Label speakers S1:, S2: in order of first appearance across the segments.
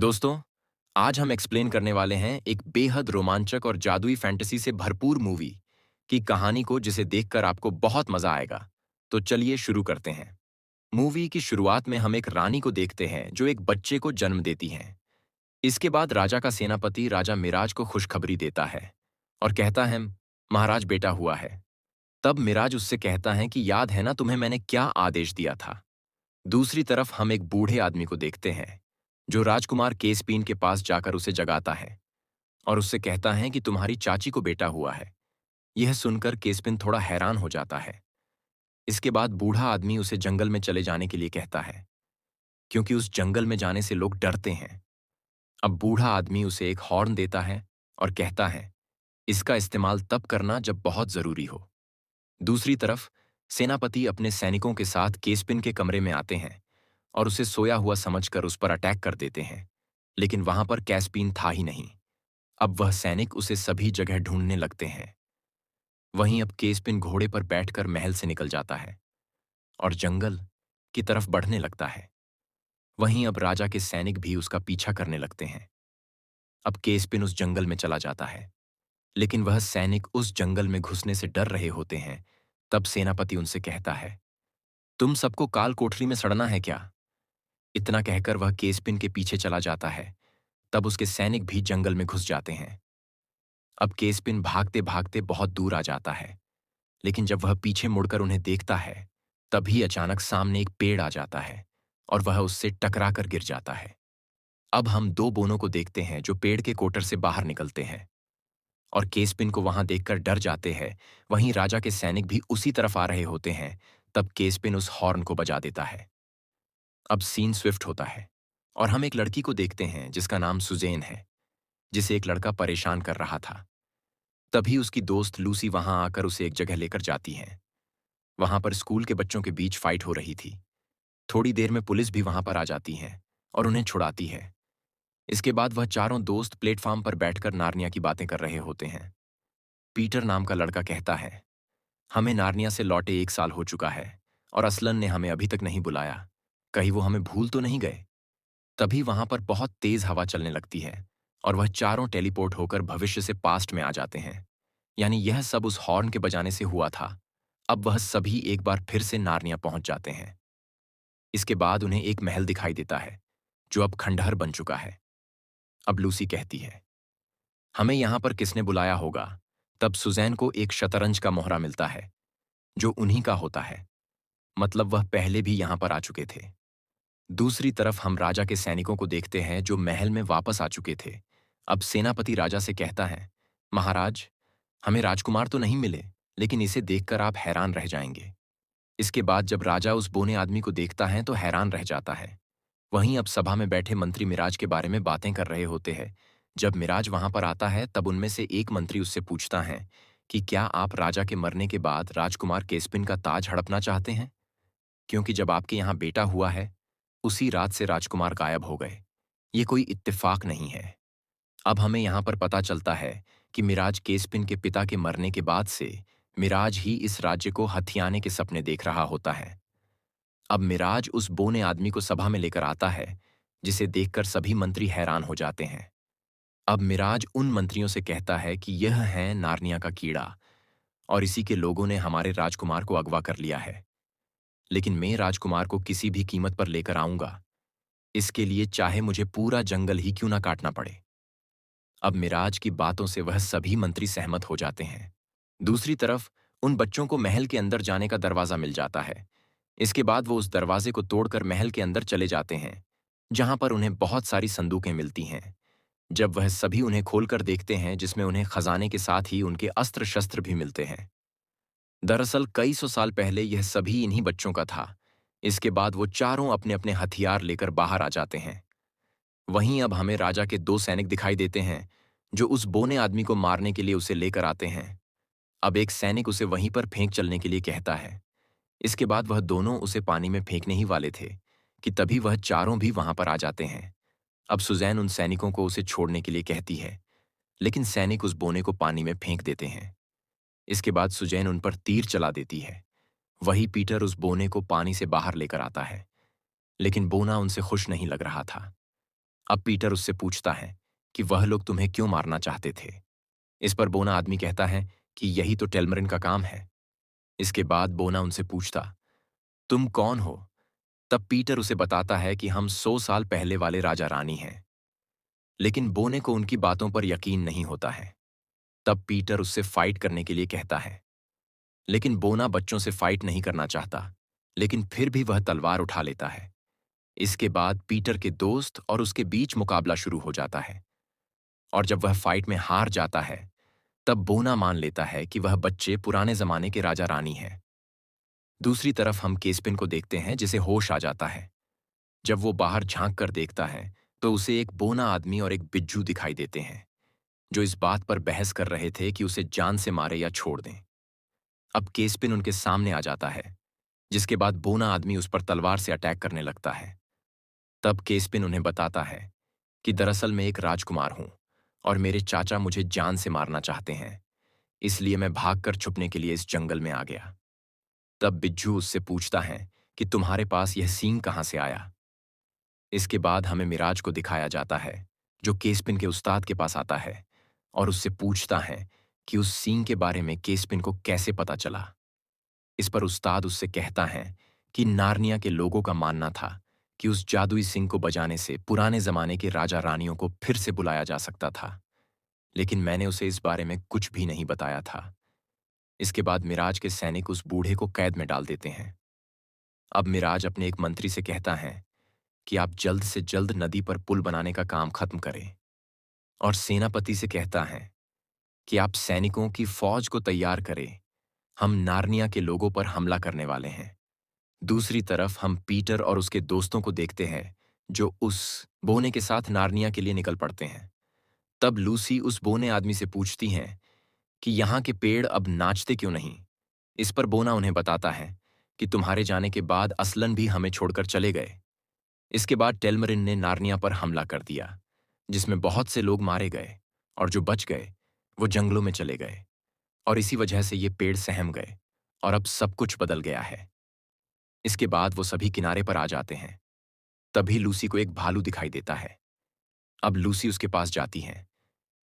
S1: दोस्तों, आज हम एक्सप्लेन करने वाले हैं एक बेहद रोमांचक और जादुई फैंटेसी से भरपूर मूवी की कहानी को जिसे देखकर आपको बहुत मजा आएगा। तो चलिए शुरू करते हैं। मूवी की शुरुआत में हम एक रानी को देखते हैं जो एक बच्चे को जन्म देती हैं। इसके बाद राजा का सेनापति राजा मिराज को खुशखबरी देता है और कहता है, महाराज बेटा हुआ है। तब मिराज उससे कहता है कि याद है ना तुम्हें मैंने क्या आदेश दिया था। दूसरी तरफ हम एक बूढ़े आदमी को देखते हैं जो राजकुमार केसपीन के पास जाकर उसे जगाता है और उससे कहता है कि तुम्हारी चाची को बेटा हुआ है। यह सुनकर केसपिन थोड़ा हैरान हो जाता है। इसके बाद बूढ़ा आदमी उसे जंगल में चले जाने के लिए कहता है क्योंकि उस जंगल में जाने से लोग डरते हैं। अब बूढ़ा आदमी उसे एक हॉर्न देता है और कहता है इसका इस्तेमाल तब करना जब बहुत जरूरी हो। दूसरी तरफ सेनापति अपने सैनिकों के साथ केसपिन के कमरे में आते हैं और उसे सोया हुआ समझकर उस पर अटैक कर देते हैं, लेकिन वहां पर कैस्पिन था ही नहीं। अब वह सैनिक उसे सभी जगह ढूंढने लगते हैं। वहीं अब केस्पिन घोड़े पर बैठकर महल से निकल जाता है और जंगल की तरफ बढ़ने लगता है। वहीं अब राजा के सैनिक भी उसका पीछा करने लगते हैं। अब केस्पिन उस जंगल में चला जाता है, लेकिन वह सैनिक उस जंगल में घुसने से डर रहे होते हैं। तब सेनापति उनसे कहता है, तुम सबको काल कोठरी में सड़ना है क्या? इतना कहकर वह केस्पिन के पीछे चला जाता है। तब उसके सैनिक भी जंगल में घुस जाते हैं। अब केसपिन भागते भागते बहुत दूर आ जाता है, लेकिन जब वह पीछे मुड़कर उन्हें देखता है तभी अचानक सामने एक पेड़ आ जाता है और वह उससे टकराकर गिर जाता है। अब हम दो बोनों को देखते हैं जो पेड़ के कोटर से बाहर निकलते हैं और केसपिन को वहां देखकर डर जाते हैं। वहीं राजा के सैनिक भी उसी तरफ आ रहे होते हैं। तब केसपिन उस हॉर्न को बजा देता है। अब सीन स्विफ्ट होता है और हम एक लड़की को देखते हैं जिसका नाम सुजेन है, जिसे एक लड़का परेशान कर रहा था। तभी उसकी दोस्त लूसी वहां आकर उसे एक जगह लेकर जाती है। वहां पर स्कूल के बच्चों के बीच फाइट हो रही थी। थोड़ी देर में पुलिस भी वहां पर आ जाती है और उन्हें छुड़ाती है। इसके बाद वह चारों दोस्त प्लेटफॉर्म पर बैठकर नार्निया की बातें कर रहे होते हैं। पीटर नाम का लड़का कहता है, हमें नार्निया से लौटे 1 साल हो चुका है और असलन ने हमें अभी तक नहीं बुलाया। कहीं वो हमें भूल तो नहीं गए? तभी वहां पर बहुत तेज हवा चलने लगती है और वह चारों टेलीपोर्ट होकर भविष्य से पास्ट में आ जाते हैं। यानी यह सब उस हॉर्न के बजाने से हुआ था। अब वह सभी एक बार फिर से नार्निया पहुंच जाते हैं। इसके बाद उन्हें एक महल दिखाई देता है जो अब खंडहर बन चुका है। अब लूसी कहती है, हमें यहां पर किसने बुलाया होगा? तब सुजैन को एक शतरंज का मोहरा मिलता है जो उन्हीं का होता है। मतलब वह पहले भी यहां पर आ चुके थे। दूसरी तरफ हम राजा के सैनिकों को देखते हैं जो महल में वापस आ चुके थे। अब सेनापति राजा से कहता है, महाराज, हमें राजकुमार तो नहीं मिले, लेकिन इसे देखकर आप हैरान रह जाएंगे। इसके बाद जब राजा उस बोने आदमी को देखता है तो हैरान रह जाता है। वहीं अब सभा में बैठे मंत्री मिराज के बारे में बातें कर रहे होते हैं। जब मिराज वहां पर आता है तब उनमें से एक मंत्री उससे पूछता है कि क्या आप राजा के मरने के बाद राजकुमार केस्पिन का ताज हड़पना चाहते हैं? क्योंकि जब आपके यहाँ बेटा हुआ है उसी रात से राजकुमार गायब हो गए। ये कोई इत्तेफाक नहीं है। अब हमें यहाँ पर पता चलता है कि मिराज केसपिन के पिता के मरने के बाद से मिराज ही इस राज्य को हथियाने के सपने देख रहा होता है। अब मिराज उस बोने आदमी को सभा में लेकर आता है जिसे देखकर सभी मंत्री हैरान हो जाते हैं। अब मिराज उन मंत्रियों से कहता है कि यह है नार्निया का कीड़ा और इसी के लोगों ने हमारे राजकुमार को अगवा कर लिया है। लेकिन मैं राजकुमार को किसी भी कीमत पर लेकर आऊंगा, इसके लिए चाहे मुझे पूरा जंगल ही क्यों ना काटना पड़े। अब मिराज की बातों से वह सभी मंत्री सहमत हो जाते हैं। दूसरी तरफ उन बच्चों को महल के अंदर जाने का दरवाजा मिल जाता है। इसके बाद वो उस दरवाजे को तोड़कर महल के अंदर चले जाते हैं, जहां पर उन्हें बहुत सारी संदूकें मिलती हैं। जब वह सभी उन्हें खोलकर देखते हैं जिसमें उन्हें खजाने के साथ ही उनके अस्त्र शस्त्र भी मिलते हैं। दरअसल कई सौ साल पहले यह सभी इन्हीं बच्चों का था। इसके बाद वो चारों अपने अपने हथियार लेकर बाहर आ जाते हैं। वहीं अब हमें राजा के दो सैनिक दिखाई देते हैं जो उस बोने आदमी को मारने के लिए उसे लेकर आते हैं। अब एक सैनिक उसे वहीं पर फेंक चलने के लिए कहता है। इसके बाद वह दोनों उसे पानी में फेंकने ही वाले थे कि तभी वह चारों भी वहां पर आ जाते हैं। अब सुजैन उन सैनिकों को उसे छोड़ने के लिए कहती है, लेकिन सैनिक उस बोने को पानी में फेंक देते हैं। इसके बाद सुजैन उन पर तीर चला देती है। वही पीटर उस बोने को पानी से बाहर लेकर आता है, लेकिन बोना उनसे खुश नहीं लग रहा था। अब पीटर उससे पूछता है कि वह लोग तुम्हें क्यों मारना चाहते थे। इस पर बोना आदमी कहता है कि यही तो टेलमरिन का काम है। इसके बाद बोना उनसे पूछता, तुम कौन हो? तब पीटर उसे बताता है कि हम 100 साल पहले वाले राजा रानी हैं। लेकिन बोने को उनकी बातों पर यकीन नहीं होता है। तब पीटर उससे फाइट करने के लिए कहता है। लेकिन बोना बच्चों से फाइट नहीं करना चाहता, लेकिन फिर भी वह तलवार उठा लेता है। इसके बाद पीटर के दोस्त और उसके बीच मुकाबला शुरू हो जाता है, और जब वह फाइट में हार जाता है, तब बोना मान लेता है कि वह बच्चे पुराने जमाने के राजा रानी हैं। दूसरी तरफ हम केस्पिन को देखते हैं जिसे होश आ जाता है। जब वो बाहर झांक कर देखता है, तो उसे एक बोना आदमी और एक बिज्जू दिखाई देते हैं, जो इस बात पर बहस कर रहे थे कि उसे जान से मारे या छोड़ दें। अब केस्पिन उनके सामने आ जाता है, जिसके बाद बोना आदमी उस पर तलवार से अटैक करने लगता है। तब केस्पिन उन्हें बताता है कि दरअसल मैं एक राजकुमार हूं और मेरे चाचा मुझे जान से मारना चाहते हैं, इसलिए मैं भागकर छुपने के लिए इस जंगल में आ गया। तब बिज्जू उससे पूछता है कि तुम्हारे पास यह सींग कहां से आया। इसके बाद हमें मिराज को दिखाया जाता है, जो केस्पिन के उस्ताद के पास आता है और उससे पूछता है कि उस सींग के बारे में केस्पिन को कैसे पता चला। इस पर उस्ताद उससे कहता है कि नार्निया के लोगों का मानना था कि उस जादुई सिंह को बजाने से पुराने जमाने के राजा रानियों को फिर से बुलाया जा सकता था, लेकिन मैंने उसे इस बारे में कुछ भी नहीं बताया था। इसके बाद मिराज के सैनिक उस बूढ़े को कैद में डाल देते हैं। अब मिराज अपने एक मंत्री से कहता है कि आप जल्द से जल्द नदी पर पुल बनाने का काम खत्म करें, और सेनापति से कहता है कि आप सैनिकों की फौज को तैयार करें, हम नार्निया के लोगों पर हमला करने वाले हैं। दूसरी तरफ हम पीटर और उसके दोस्तों को देखते हैं, जो उस बोने के साथ नार्निया के लिए निकल पड़ते हैं। तब लूसी उस बोने आदमी से पूछती हैं कि यहाँ के पेड़ अब नाचते क्यों नहीं। इस पर बोना उन्हें बताता है कि तुम्हारे जाने के बाद असलन भी हमें छोड़कर चले गए। इसके बाद टेलमरिन ने नार्निया पर हमला कर दिया, जिसमें बहुत से लोग मारे गए, और जो बच गए वो जंगलों में चले गए, और इसी वजह से ये पेड़ सहम गए, और अब सब कुछ बदल गया है। इसके बाद वो सभी किनारे पर आ जाते हैं। तभी लूसी को एक भालू दिखाई देता है। अब लूसी उसके पास जाती है,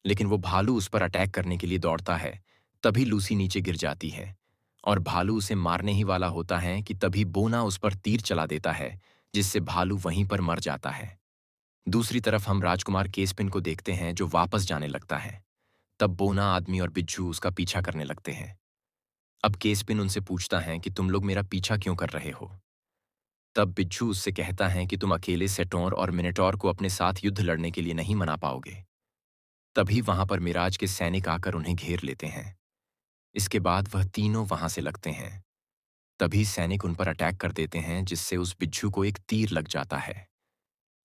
S1: लेकिन वो भालू उस पर अटैक करने के लिए दौड़ता है। तभी लूसी नीचे गिर जाती है, और भालू उसे मारने ही वाला होता है कि तभी बोना उस पर तीर चला देता है, जिससे भालू वहीं पर मर जाता है। दूसरी तरफ हम राजकुमार केस्पिन को देखते हैं, जो वापस जाने लगता है। तब बोना आदमी और बिज्जू उसका पीछा करने लगते हैं। अब केस्पिन उनसे पूछता है कि तुम लोग मेरा पीछा क्यों कर रहे हो। तब बिच्छू उससे कहता है कि तुम अकेले सेटोर और मिनेटोर को अपने साथ युद्ध लड़ने के लिए नहीं मना पाओगे। तभी वहां पर मिराज के सैनिक आकर उन्हें घेर लेते हैं। इसके बाद वह तीनों वहां से लगते हैं। तभी सैनिक उन पर अटैक कर देते हैं, जिससे उस बिच्छू को एक तीर लग जाता है।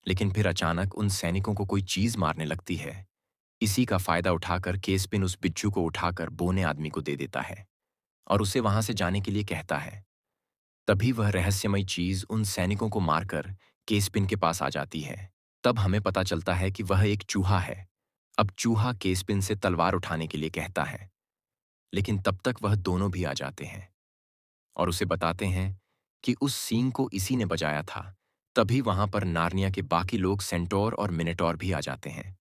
S1: लेकिन फिर अचानक उन सैनिकों को कोई चीज मारने लगती है। इसी का फायदा उठाकर केस्पिन उस बिच्छू को उठाकर बोने आदमी को दे देता है और उसे वहां से जाने के लिए कहता है। तभी वह रहस्यमय चीज उन सैनिकों को मारकर केस्पिन के पास आ जाती है। तब हमें पता चलता है कि वह एक चूहा है। अब चूहा केस्पिन से तलवार उठाने के लिए कहता है, लेकिन तब तक वह दोनों भी आ जाते हैं और उसे बताते हैं कि उस सींग को इसी ने बजाया था। तभी वहां पर नार्निया के बाकी लोग सेंटोर और मिनेटोर भी आ जाते हैं।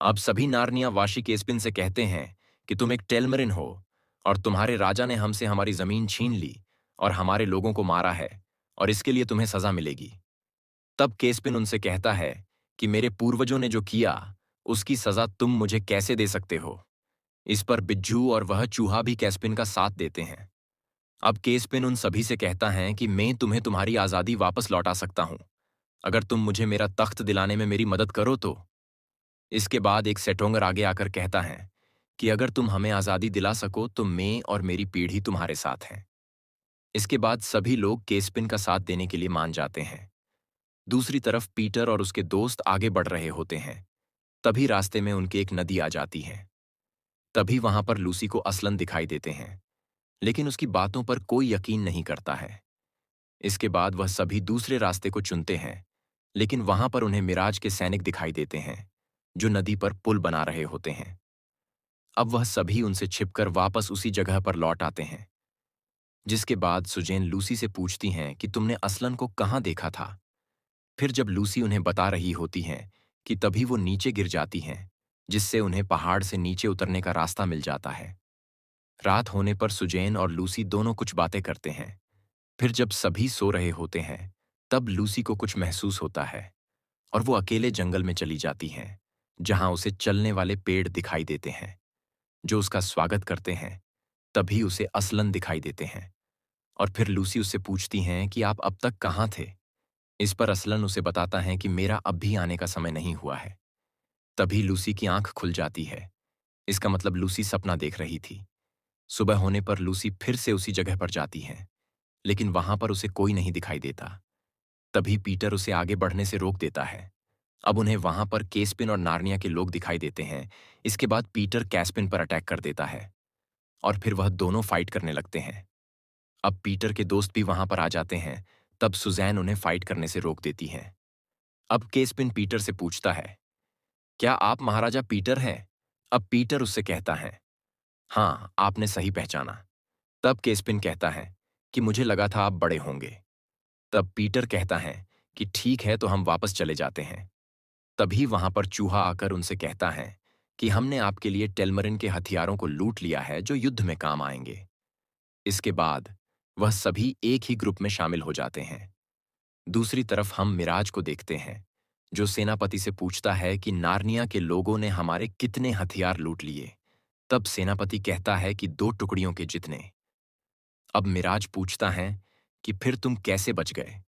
S1: अब सभी नार्निया वाशी केस्पिन से कहते हैं कि तुम एक टेलमरिन हो और तुम्हारे राजा ने हमसे हमारी जमीन छीन ली और हमारे लोगों को मारा है, और इसके लिए तुम्हें सजा मिलेगी। तब केस्पिन उनसे कहता है कि मेरे पूर्वजों ने जो किया उसकी सजा तुम मुझे कैसे दे सकते हो। इस पर बिज्जू और वह चूहा भी केस्पिन का साथ देते हैं। अब केस्पिन उन सभी से कहता है कि मैं तुम्हें तुम्हारी आजादी वापस लौटा सकता हूं, अगर तुम मुझे मेरा तख्त दिलाने में मेरी मदद करो तो। इसके बाद एक सेटोंगर आगे आकर कहता है कि अगर तुम हमें आजादी दिला सको तो मैं और मेरी पीढ़ी तुम्हारे साथ हैं। इसके बाद सभी लोग केस्पिन का साथ देने के लिए मान जाते हैं। दूसरी तरफ पीटर और उसके दोस्त आगे बढ़ रहे होते हैं। तभी रास्ते में उनके एक नदी आ जाती है। तभी वहां पर लूसी को असलन दिखाई देते हैं, लेकिन उसकी बातों पर कोई यकीन नहीं करता है। इसके बाद वह सभी दूसरे रास्ते को चुनते हैं, लेकिन वहां पर उन्हें मिराज के सैनिक दिखाई देते हैं, जो नदी पर पुल बना रहे होते हैं। अब वह सभी उनसे छिपकर वापस उसी जगह पर लौट आते हैं। जिसके बाद सुजैन लूसी से पूछती हैं कि तुमने असलन को कहाँ देखा था। फिर जब लूसी उन्हें बता रही होती हैं कि तभी वो नीचे गिर जाती हैं, जिससे उन्हें पहाड़ से नीचे उतरने का रास्ता मिल जाता है। रात होने पर सुजैन और लूसी दोनों कुछ बातें करते हैं। फिर जब सभी सो रहे होते हैं, तब लूसी को कुछ महसूस होता है और वो अकेले जंगल में चली जाती हैं, जहां उसे चलने वाले पेड़ दिखाई देते हैं, जो उसका स्वागत करते हैं। तभी उसे असलन दिखाई देते हैं और फिर लूसी उससे पूछती हैं कि आप अब तक कहाँ थे? इस पर असलन उसे बताता है कि मेरा अब भी आने का समय नहीं हुआ है। तभी लूसी की आंख खुल जाती है। इसका मतलब लूसी सपना देख रही थी। सुबह होने पर लूसी फिर से उसी जगह पर जाती है, लेकिन वहां पर उसे कोई नहीं दिखाई देता। तभी पीटर उसे आगे बढ़ने से रोक देता है। अब उन्हें वहां पर केस्पिन और नार्निया के लोग दिखाई देते हैं। इसके बाद पीटर कैस्पिन पर अटैक कर देता है और फिर वह दोनों फाइट करने लगते हैं। अब पीटर के दोस्त भी वहां पर आ जाते हैं। तब सुजैन उन्हें फाइट करने से रोक देती है। अब केस्पिन पीटर से पूछता है, क्या आप महाराजा पीटर हैं? अब पीटर उससे कहता है, हाँ, आपने सही पहचाना। तब केस्पिन कहता है कि मुझे लगा था आप बड़े होंगे। तब पीटर कहता है कि ठीक है, तो हम वापस चले जाते हैं। तभी वहां पर चूहा आकर उनसे कहता है कि हमने आपके लिए टेलमरिन के हथियारों को लूट लिया है, जो युद्ध में काम आएंगे। इसके बाद वह सभी एक ही ग्रुप में शामिल हो जाते हैं। दूसरी तरफ हम मिराज को देखते हैं, जो सेनापति से पूछता है कि नार्निया के लोगों ने हमारे कितने हथियार लूट लिए। तब सेनापति कहता है कि 2 टुकड़ियों के जितने। अब मिराज पूछता है कि फिर तुम कैसे बच गए?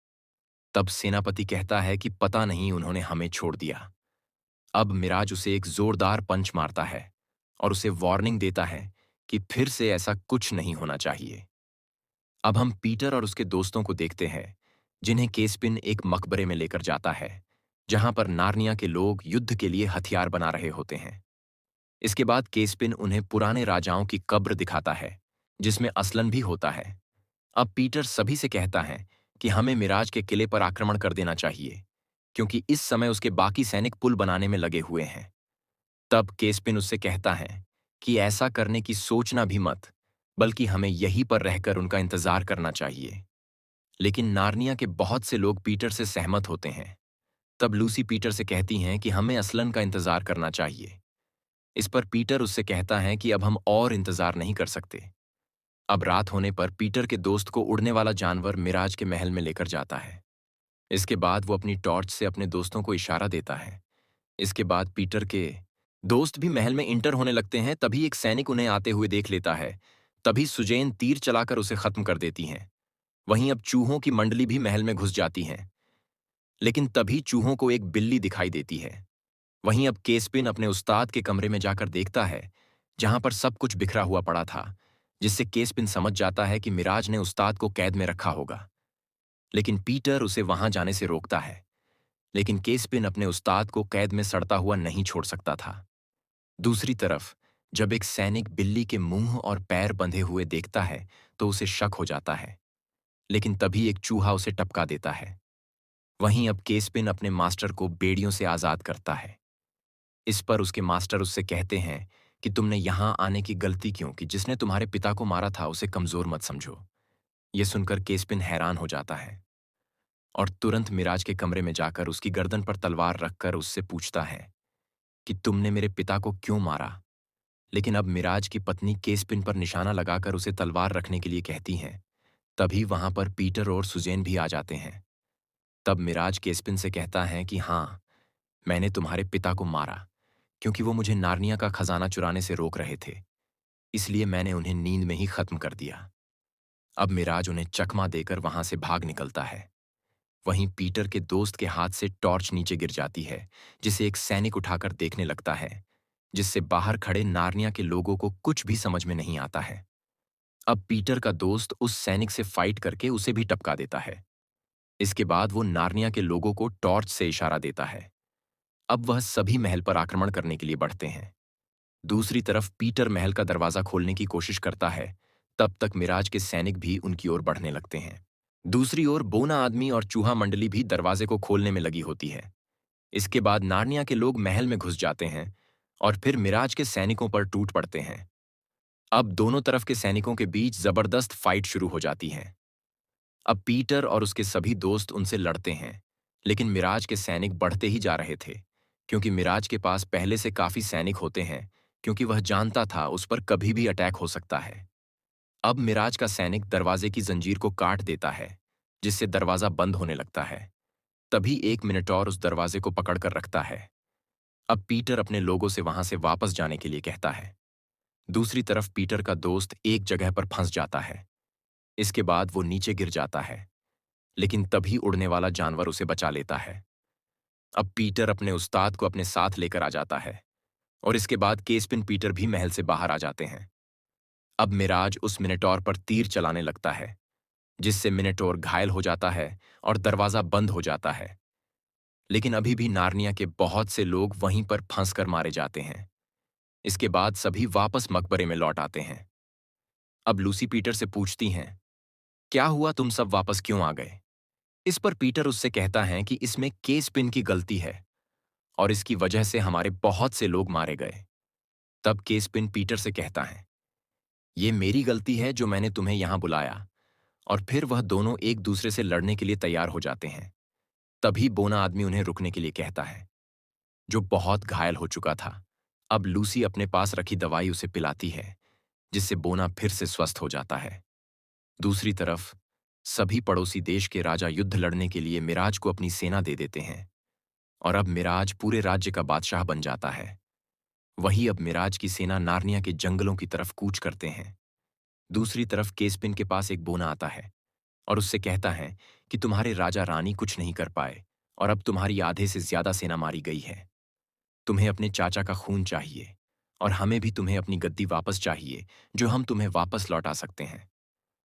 S1: तब सेनापति कहता है कि पता नहीं, उन्होंने हमें छोड़ दिया। अब मिराज उसे एक जोरदार पंच मारता है और उसे वार्निंग देता है कि फिर से ऐसा कुछ नहीं होना चाहिए। अब हम पीटर और उसके दोस्तों को देखते हैं, जिन्हें केस्पिन एक मकबरे में लेकर जाता है, जहां पर नार्निया के लोग युद्ध के लिए हथियार बना रहे होते हैं। इसके बाद केस्पिन उन्हें पुराने राजाओं की कब्र दिखाता है, जिसमें असलन भी होता है। अब पीटर सभी से कहता है कि हमें मिराज के किले पर आक्रमण कर देना चाहिए, क्योंकि इस समय उसके बाकी सैनिक पुल बनाने में लगे हुए हैं। तब केस्पिन उससे कहता है कि ऐसा करने की सोचना भी मत, बल्कि हमें यहीं पर रहकर उनका इंतजार करना चाहिए। लेकिन नार्निया के बहुत से लोग पीटर से सहमत होते हैं। तब लूसी पीटर से कहती हैं कि हमें असलन का इंतजार करना चाहिए। इस पर पीटर उससे कहता है कि अब हम और इंतजार नहीं कर सकते। अब रात होने पर पीटर के दोस्त को उड़ने वाला जानवर मिराज के महल में लेकर जाता है। इसके बाद वो अपनी टॉर्च से अपने दोस्तों को इशारा देता है। इसके बाद पीटर के दोस्त भी महल में इंटर होने लगते हैं। तभी एक सैनिक उन्हें आते हुए देख लेता है। तभी सुजैन तीर चलाकर उसे खत्म कर देती हैं। वहीं अब चूहों की मंडली भी महल में घुस जाती हैं। लेकिन तभी चूहों को एक बिल्ली दिखाई देती है। वहीं अब केस्पिन अपने उस्ताद के कमरे में जाकर देखता है, जहां पर सब कुछ बिखरा हुआ पड़ा था, जिससे केस्पिन समझ जाता है कि मिराज ने उस्ताद को कैद में रखा होगा। लेकिन पीटर उसे वहां जाने से रोकता है। लेकिन केस्पिन अपने उस्ताद को कैद में सड़ता हुआ नहीं छोड़ सकता था। दूसरी तरफ जब एक सैनिक बिल्ली के मुंह और पैर बंधे हुए देखता है, तो उसे शक हो जाता है। लेकिन तभी एक चूहा उसे टपका देता है। वहीं अब केस्पिन अपने मास्टर को बेड़ियों से आजाद करता है। इस पर उसके मास्टर उससे कहते हैं कि तुमने यहां आने की गलती क्यों की? जिसने तुम्हारे पिता को मारा था, उसे कमजोर मत समझो। यह सुनकर केस्पिन हैरान हो जाता है और तुरंत मिराज के कमरे में जाकर उसकी गर्दन पर तलवार रखकर उससे पूछता है कि तुमने मेरे पिता को क्यों मारा? लेकिन अब मिराज की पत्नी केस्पिन पर निशाना लगाकर उसे तलवार रखने के लिए कहती हैं। तभी वहां पर पीटर और सुजैन भी आ जाते हैं। तब मिराज केस्पिन से कहता है कि हाँ, मैंने तुम्हारे पिता को मारा, क्योंकि वो मुझे नार्निया का खजाना चुराने से रोक रहे थे। इसलिए मैंने उन्हें नींद में ही खत्म कर दिया। अब मिराज उन्हें चकमा देकर वहां से भाग निकलता है। वहीं पीटर के दोस्त के हाथ से टॉर्च नीचे गिर जाती है, जिसे एक सैनिक उठाकर देखने लगता है, जिससे बाहर खड़े नार्निया के लोगों को कुछ भी समझ में नहीं आता है। अब पीटर का दोस्त उस सैनिक से फाइट करके उसे भी टपका देता है। इसके बाद वो नार्निया के लोगों को टॉर्च से इशारा देता है। अब वह सभी महल पर आक्रमण करने के लिए बढ़ते हैं। दूसरी तरफ पीटर महल का दरवाजा खोलने की कोशिश करता है। तब तक मिराज के सैनिक भी उनकी ओर बढ़ने लगते हैं। दूसरी ओर बोना आदमी और चूहा मंडली भी दरवाजे को खोलने में लगी होती है। इसके बाद नार्निया के लोग महल में घुस जाते हैं और फिर मिराज के सैनिकों पर टूट पड़ते हैं। अब दोनों तरफ के सैनिकों के बीच जबरदस्त फाइट शुरू हो जाती है। अब पीटर और उसके सभी दोस्त उनसे लड़ते हैं, लेकिन मिराज के सैनिक बढ़ते ही जा रहे थे, क्योंकि मिराज के पास पहले से काफी सैनिक होते हैं, क्योंकि वह जानता था उस पर कभी भी अटैक हो सकता है। अब मिराज का सैनिक दरवाजे की जंजीर को काट देता है, जिससे दरवाजा बंद होने लगता है। तभी एक मिनटॉर उस दरवाजे को पकड़कर रखता है। अब पीटर अपने लोगों से वहां से वापस जाने के लिए कहता है। दूसरी तरफ पीटर का दोस्त एक जगह पर फंस जाता है। इसके बाद वो नीचे गिर जाता है, लेकिन तभी उड़ने वाला जानवर उसे बचा लेता है। अब पीटर अपने उस्ताद को अपने साथ लेकर आ जाता है, और इसके बाद केस्पिन पीटर भी महल से बाहर आ जाते हैं। अब मिराज उस मिनटॉर पर तीर चलाने लगता है, जिससे मिनटोर घायल हो जाता है और दरवाजा बंद हो जाता है। लेकिन अभी भी नार्निया के बहुत से लोग वहीं पर फंसकर मारे जाते हैं। इसके बाद सभी वापस मकबरे में लौट आते हैं। अब लूसी पीटर से पूछती हैं, क्या हुआ, तुम सब वापस क्यों आ गए? इस पर पीटर उससे कहता है कि इसमें केस्पिन की गलती है और इसकी वजह से हमारे बहुत से लोग मारे गए। तब केस्पिन पीटर से कहता है, ये मेरी गलती है जो मैंने तुम्हें यहां बुलाया। और फिर वह दोनों एक दूसरे से लड़ने के लिए तैयार हो जाते हैं। तभी बोना आदमी उन्हें रुकने के लिए कहता है, जो बहुत घायल हो चुका था। अब लूसी अपने पास रखी दवाई उसे पिलाती है, जिससे बोना फिर से स्वस्थ हो जाता है। दूसरी तरफ सभी पड़ोसी देश के राजा युद्ध लड़ने के लिए मिराज को अपनी सेना दे देते हैं, और अब मिराज पूरे राज्य का बादशाह बन जाता है। वही अब मिराज की सेना नार्निया के जंगलों की तरफ कूच करते हैं। दूसरी तरफ केस्पिन के पास एक बोना आता है और उससे कहता है कि तुम्हारे राजा रानी कुछ नहीं कर पाए और अब तुम्हारी आधे से ज्यादा सेना मारी गई है। तुम्हें अपने चाचा का खून चाहिए और हमें भी तुम्हें अपनी गद्दी वापस चाहिए, जो हम तुम्हें वापस लौटा सकते हैं।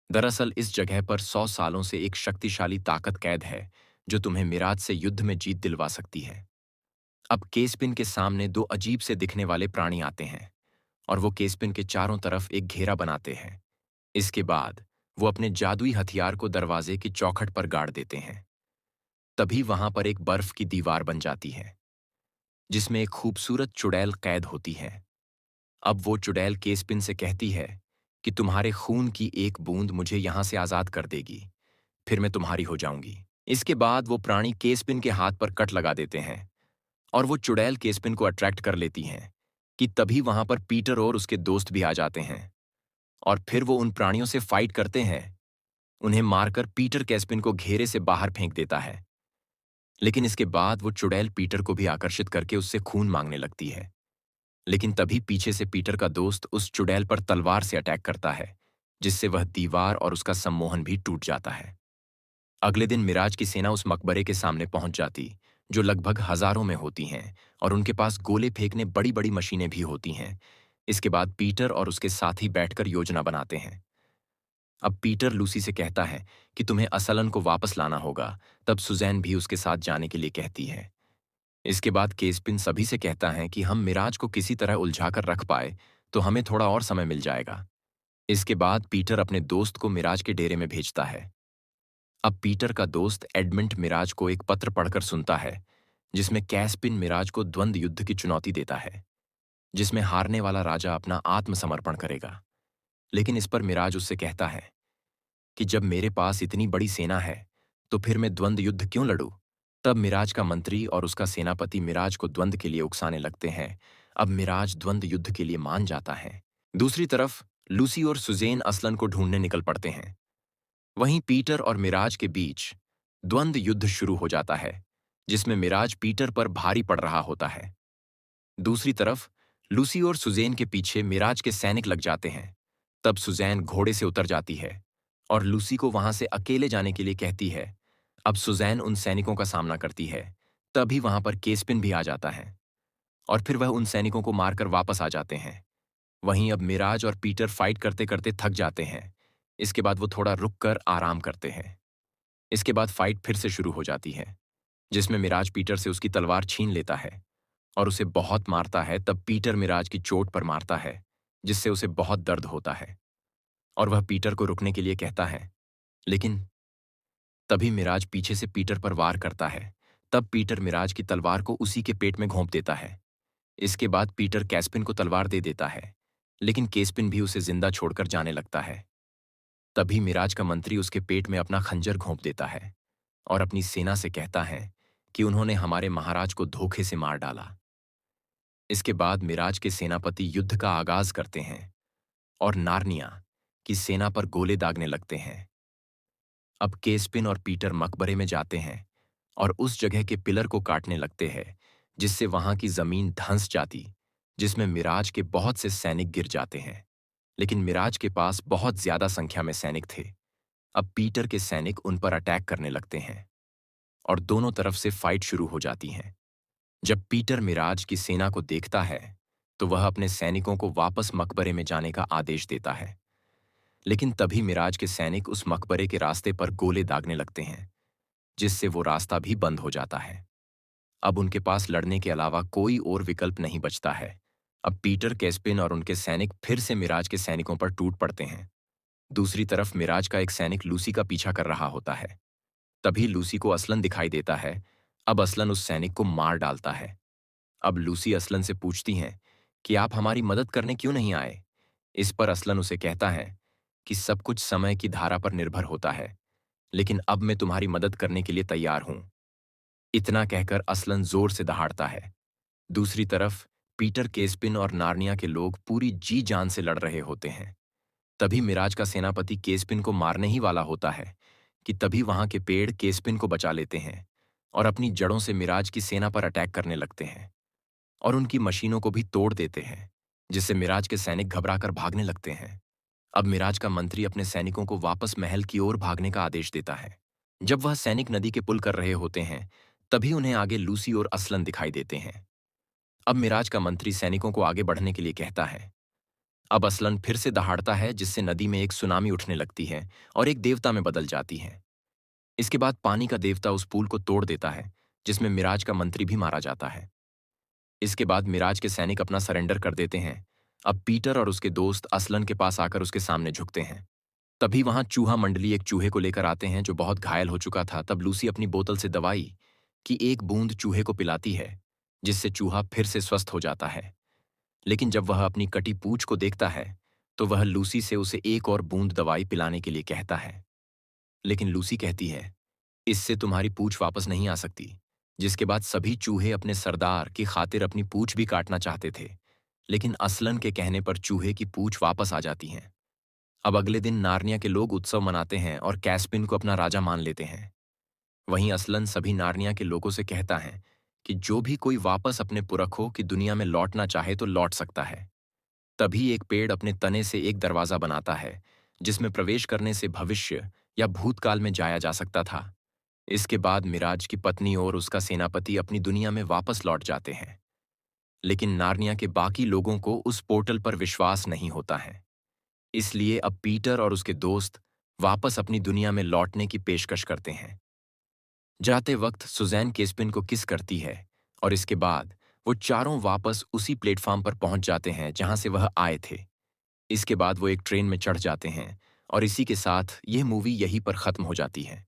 S1: दरअसल इस जगह पर 100 सालों से एक शक्तिशाली ताकत कैद है, जो तुम्हें मिराज से युद्ध में जीत दिलवा सकती है। अब केस्पिन के सामने दो अजीब से दिखने वाले प्राणी आते हैं और वो केस्पिन के चारों तरफ एक घेरा बनाते हैं। इसके बाद वो अपने जादुई हथियार को दरवाजे की चौखट पर गाड़ देते हैं। तभी वहां पर एक बर्फ की दीवार बन जाती है, जिसमें एक खूबसूरत चुड़ैल कैद होती है। अब वो चुड़ैल केस्पिन से कहती है कि तुम्हारे खून की एक बूंद मुझे यहां से आजाद कर देगी, फिर मैं तुम्हारी हो जाऊंगी। इसके बाद वो प्राणी केस्पिन के हाथ पर कट लगा देते हैं और वो चुड़ैल केस्पिन को अट्रैक्ट कर लेती हैं कि तभी वहां पर पीटर और उसके दोस्त भी आ जाते हैं और फिर वो उन प्राणियों से फाइट करते हैं। उन्हें मारकर पीटर केस्पिन को घेरे से बाहर फेंक देता है। लेकिन इसके बाद वो चुड़ैल पीटर को भी आकर्षित करके उससे खून मांगने लगती है। लेकिन तभी पीछे से पीटर का दोस्त उस चुड़ैल पर तलवार से अटैक करता है, जिससे वह दीवार और उसका सम्मोहन भी टूट जाता है। अगले दिन मिराज की सेना उस मकबरे के सामने पहुंच जाती, जो लगभग हजारों में होती हैं, और उनके पास गोले फेंकने बड़ी बड़ी मशीनें भी होती हैं। इसके बाद पीटर और उसके साथी बैठकर योजना बनाते हैं। अब पीटर लूसी से कहता है कि तुम्हें असलन को वापस लाना होगा। तब सुजैन भी उसके साथ जाने के लिए कहती है। इसके बाद केस्पिन सभी से कहता है कि हम मिराज को किसी तरह उलझाकर रख पाए तो हमें थोड़ा और समय मिल जाएगा। इसके बाद पीटर अपने दोस्त को मिराज के डेरे में भेजता है। अब पीटर का दोस्त एडमंड मिराज को एक पत्र पढ़कर सुनता है, जिसमें कैस्पिन मिराज को द्वंद्व युद्ध की चुनौती देता है, जिसमें हारने वाला राजा अपना आत्मसमर्पण करेगा। लेकिन इस पर मिराज उससे कहता है कि जब मेरे पास इतनी बड़ी सेना है तो फिर मैं द्वंद्व युद्ध क्यों लड़ूं? तब मिराज का मंत्री और उसका सेनापति मिराज को द्वंद्व के लिए उकसाने लगते हैं। अब मिराज द्वंद्व युद्ध के लिए मान जाता है। दूसरी तरफ लूसी और सुजेन असलन को ढूंढने निकल पड़ते हैं। वहीं पीटर और मिराज के बीच द्वंद्व युद्ध शुरू हो जाता है, जिसमें मिराज पीटर पर भारी पड़ रहा होता है। दूसरी तरफ लूसी और सुजेन के पीछे मिराज के सैनिक लग जाते हैं। तब सुजैन घोड़े से उतर जाती है और लूसी को वहां से अकेले जाने के लिए कहती है। अब सुजैन उन सैनिकों का सामना करती है। तभी वहां पर केस्पिन भी आ जाता है और फिर वह उन सैनिकों को मारकर वापस आ जाते हैं। वहीं अब मिराज और पीटर फाइट करते करते थक जाते हैं। इसके बाद वो थोड़ा रुक कर आराम करते हैं। इसके बाद फाइट फिर से शुरू हो जाती है, जिसमें मिराज पीटर से उसकी तलवार छीन लेता है और उसे बहुत मारता है। तब पीटर मिराज की चोट पर मारता है, जिससे उसे बहुत दर्द होता है और वह पीटर को रुकने के लिए कहता है। लेकिन तभी मिराज पीछे से पीटर पर वार करता है। तब पीटर मिराज की तलवार को उसी के पेट में घोंप देता है। इसके बाद पीटर कैस्पिन को तलवार दे देता है, लेकिन केस्पिन भी उसे जिंदा छोड़कर जाने लगता है। तभी मिराज का मंत्री उसके पेट में अपना खंजर घोंप देता है और अपनी सेना से कहता है कि उन्होंने हमारे महाराज को धोखे से मार डाला। इसके बाद मिराज के सेनापति युद्ध का आगाज करते हैं और नार्निया की सेना पर गोले दागने लगते हैं। अब केस्पिन और पीटर मकबरे में जाते हैं और उस जगह के पिलर को काटने लगते हैं, जिससे वहां की जमीन धंस जाती, जिसमें मिराज के बहुत से सैनिक गिर जाते हैं। लेकिन मिराज के पास बहुत ज्यादा संख्या में सैनिक थे। अब पीटर के सैनिक उन पर अटैक करने लगते हैं और दोनों तरफ से फाइट शुरू हो जाती है। जब पीटर मिराज की सेना को देखता है तो वह अपने सैनिकों को वापस मकबरे में जाने का आदेश देता है। लेकिन तभी मिराज के सैनिक उस मकबरे के रास्ते पर गोले दागने लगते हैं, जिससे वो रास्ता भी बंद हो जाता है। अब उनके पास लड़ने के अलावा कोई और विकल्प नहीं बचता है। अब पीटर, कैस्पिन और उनके सैनिक फिर से मिराज के सैनिकों पर टूट पड़ते हैं। दूसरी तरफ मिराज का एक सैनिक लूसी का पीछा कर रहा होता है। तभी लूसी को असलन दिखाई देता है। अब असलन उस सैनिक को मार डालता है। अब लूसी असलन से पूछती हैं कि आप हमारी मदद करने क्यों नहीं आए। इस पर असलन उसे कहता है कि सब कुछ समय की धारा पर निर्भर होता है, लेकिन अब मैं तुम्हारी मदद करने के लिए तैयार हूं। इतना कहकर असलन जोर से दहाड़ता है। दूसरी तरफ पीटर, केस्पिन और नार्निया के लोग पूरी जी जान से लड़ रहे होते हैं। तभी मिराज का सेनापति केस्पिन को मारने ही वाला होता है कि तभी वहां के पेड़ केस्पिन को बचा लेते हैं और अपनी जड़ों से मिराज की सेना पर अटैक करने लगते हैं और उनकी मशीनों को भी तोड़ देते हैं, जिससे मिराज के सैनिक घबराकर भागने लगते हैं। अब मिराज का मंत्री अपने सैनिकों को वापस महल की ओर भागने का आदेश देता है। जब वह सैनिक नदी के पुल कर रहे होते हैं, तभी उन्हें आगे लूसी और असलन दिखाई देते हैं। अब मिराज का मंत्री सैनिकों को आगे बढ़ने के लिए कहता है। अब असलन फिर से दहाड़ता है, जिससे नदी में एक सुनामी उठने लगती है और एक देवता में बदल जाती है। इसके बाद पानी का देवता उस पुल को तोड़ देता है, जिसमें मिराज का मंत्री भी मारा जाता है। इसके बाद मिराज के सैनिक अपना सरेंडर कर देते हैं। अब पीटर और उसके दोस्त असलन के पास आकर उसके सामने झुकते हैं। तभी वहां चूहा मंडली एक चूहे को लेकर आते हैं जो बहुत घायल हो चुका था। तब लूसी अपनी बोतल से दवाई की एक बूंद चूहे को पिलाती है, जिससे चूहा फिर से स्वस्थ हो जाता है। लेकिन जब वह अपनी कटी पूंछ को देखता है तो वह लूसी से उसे एक और बूंद दवाई पिलाने के लिए कहता है। लेकिन लूसी कहती है, इससे तुम्हारी पूंछ वापस नहीं आ सकती। जिसके बाद सभी चूहे अपने सरदार की खातिर अपनी पूंछ भी काटना चाहते थे, लेकिन असलन के कहने पर चूहे की पूंछ वापस आ जाती हैं। अब अगले दिन नार्निया के लोग उत्सव मनाते हैं और कैस्पिन को अपना राजा मान लेते हैं। वहीं असलन सभी नार्निया के लोगों से कहता है कि जो भी कोई वापस अपने पुरखों की दुनिया में लौटना चाहे तो लौट सकता है। तभी एक पेड़ अपने तने से एक दरवाजा बनाता है, जिसमें प्रवेश करने से भविष्य या भूतकाल में जाया जा सकता था। इसके बाद मिराज की पत्नी और उसका सेनापति अपनी दुनिया में वापस लौट जाते हैं। लेकिन नार्निया के बाकी लोगों को उस पोर्टल पर विश्वास नहीं होता है। इसलिए अब पीटर और उसके दोस्त वापस अपनी दुनिया में लौटने की पेशकश करते हैं। जाते वक्त सुजैन केस्पिन को किस करती है और इसके बाद वो चारों वापस उसी प्लेटफॉर्म पर पहुंच जाते हैं जहां से वह आए थे। इसके बाद वो एक ट्रेन में चढ़ जाते हैं और इसी के साथ यह मूवी यहीं पर खत्म हो जाती है।